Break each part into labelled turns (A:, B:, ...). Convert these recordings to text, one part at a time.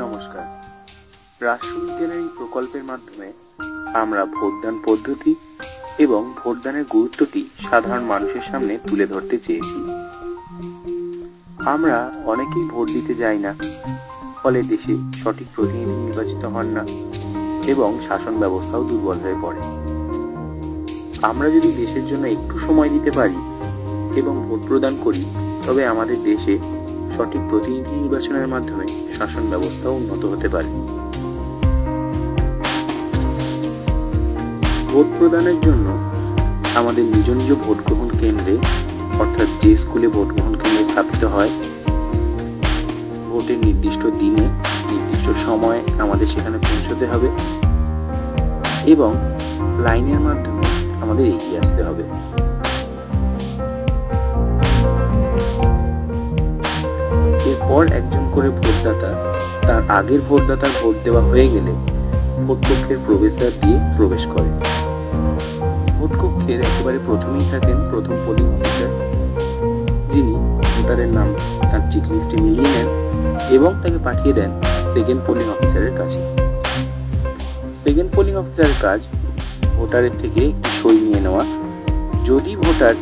A: নমস্কার। রাষ্ট্রবিজ্ঞানের এই প্রকল্পের মাধ্যমে আমরা ভোটদান পদ্ধতি এবং ভোটদানের গুরুত্বটি সাধারণ মানুষের সামনে তুলে ধরতে চেয়েছি। আমরা অনেকেই ভোট দিতে যাই না, ফলে দেশে সঠিক প্রতিনিধি নির্বাচিত হন না এবং শাসন ব্যবস্থাও দুর্বল হয়ে পড়ে। আমরা যদি দেশের জন্য একটু সময় দিতে পারি এবং ভোট প্রদান করি, তবে আমাদের দেশে সঠিক প্রতিনিধি নির্বাচনের মাধ্যমে শাসন ব্যবস্থা উন্নত হতে পারে। ভোট প্রদানের জন্য আমাদের নিজ নিজ ভোট গ্রহণ কেন্দ্রে, অর্থাৎ যে স্কুলে ভোট গ্রহণ কেন্দ্র স্থাপিত হয়, ভোটের নির্দিষ্ট দিনে নির্দিষ্ট সময়ে আমাদের সেখানে পৌঁছতে হবে এবং লাইনের মাধ্যমে আমাদের এগিয়ে আসতে হবে। এরপর একজন করে ভোটদাতা তার আগের ভোটদাতার ভোট দেওয়া হয়ে গেলে ভোট কক্ষের প্রবেশদ্বার দিয়ে প্রবেশ করে। ভোট কক্ষের একেবারে প্রথমেই থাকেন প্রথম পোলিং অফিসার, যিনি ভোটারের নাম তার চেকলিস্টে মিলিয়ে নেন এবং তাকে পাঠিয়ে দেন সেকেন্ড পোলিং অফিসারের কাছে। সেকেন্ড পোলিং অফিসারের কাজ ভোটারের থেকে সই নিয়ে নেওয়া। যদি ভোটার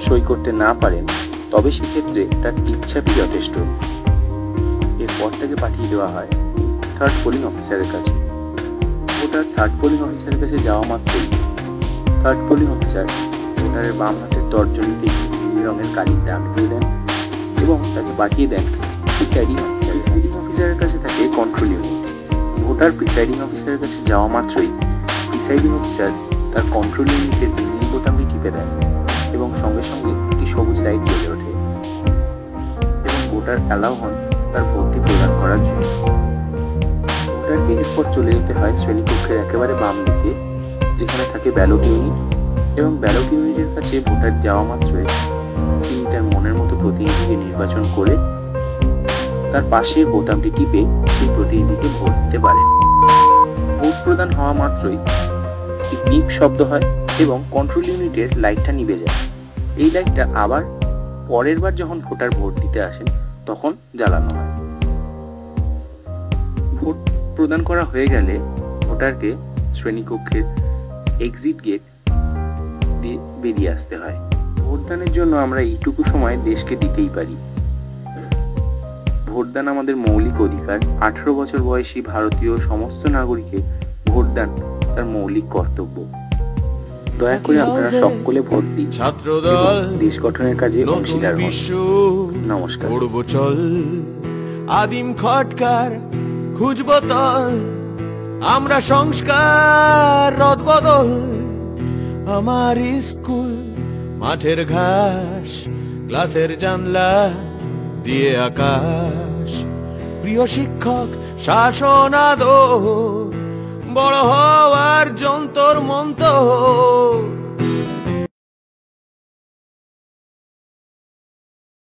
A: সই করতে না পারেন, তবে সেক্ষেত্রে তার টিপছাপই যথেষ্ট। এরপর তাকে পাঠিয়ে দেওয়া হয় থার্ড পোলিং অফিসারের কাছে। ভোটার থার্ড পোলিং অফিসারের কাছে যাওয়া মাত্রই থার্ড পোলিং অফিসার ভোটারের বাম হাতের তর্জনীতে নীল রঙের কালির দাগ দিয়ে দেন এবং তাকে পাঠিয়ে দেন প্রিসাইডিং অফিসার। প্রিসাইডিং অফিসারের কাছে থাকে কন্ট্রোল ইউনিট। ভোটার প্রিসাইডিং অফিসারের কাছে যাওয়া মাত্রই প্রিসাইডিং অফিসার তার কন্ট্রোল ইউনিটের নীল বোতামটি টিপে দেন এবং সঙ্গে সঙ্গে একটি সবুজ লাইট জ্বলে ওঠে এবং ভোটার অ্যালাউ হন তার ভোটটি প্রদান করার জন্য। ভোটারকে এরপর চলে যেতে হয় শ্রেণীকক্ষের একেবারে বাম দিকে, যেখানে থাকে ব্যালট ইউনিট, এবং ব্যালট ইউনিটের কাছে ভোটার যাওয়া মাত্রই তিনি তার মনের মতো প্রতিনিধিকে নির্বাচন করে তার পাশে বোতামটি টিপে সেই প্রতিনিধিকে ভোট দিতে পারেন। ভোট প্রদান হওয়া মাত্রই একটি বিপ শব্দ হয় এবং কন্ট্রোল ইউনিটের লাইটটা নিভে যায়। এই লাইটটা আবার পরের বার যখন ভোটার ভোট দিতে আসেন তখন জ্বালানো হয়। ভোট প্রদান করা হয়ে গেলে ভোটারকে শ্রেণীকক্ষের এক্সিট গেট দিয়ে বেরিয়ে আসতে হয়। ভোটদানের জন্য আমরা এইটুকু সময় দেশকে দিতেই পারি। ভোটদান আমাদের মৌলিক অধিকার। 18 বছর বয়সী ভারতীয় সমস্ত নাগরিকের ভোটদান তার মৌলিক কর্তব্য। দয়া করে আপনারা সকলে ভোট দিন, ছাত্রদল দেশ গঠনের কাজে অংশীদার হন। নমস্কার।
B: চল আদিম খটকার খুঁজব তল, আমরা সংস্কার রদ বদল। আমার স্কুল মাঠের ঘাস, ক্লাসের জানলা দিয়ে আকাশ। প্রিয় শিক্ষক শাসন আদর, বড় হওয়ার যন্তর মন্তর।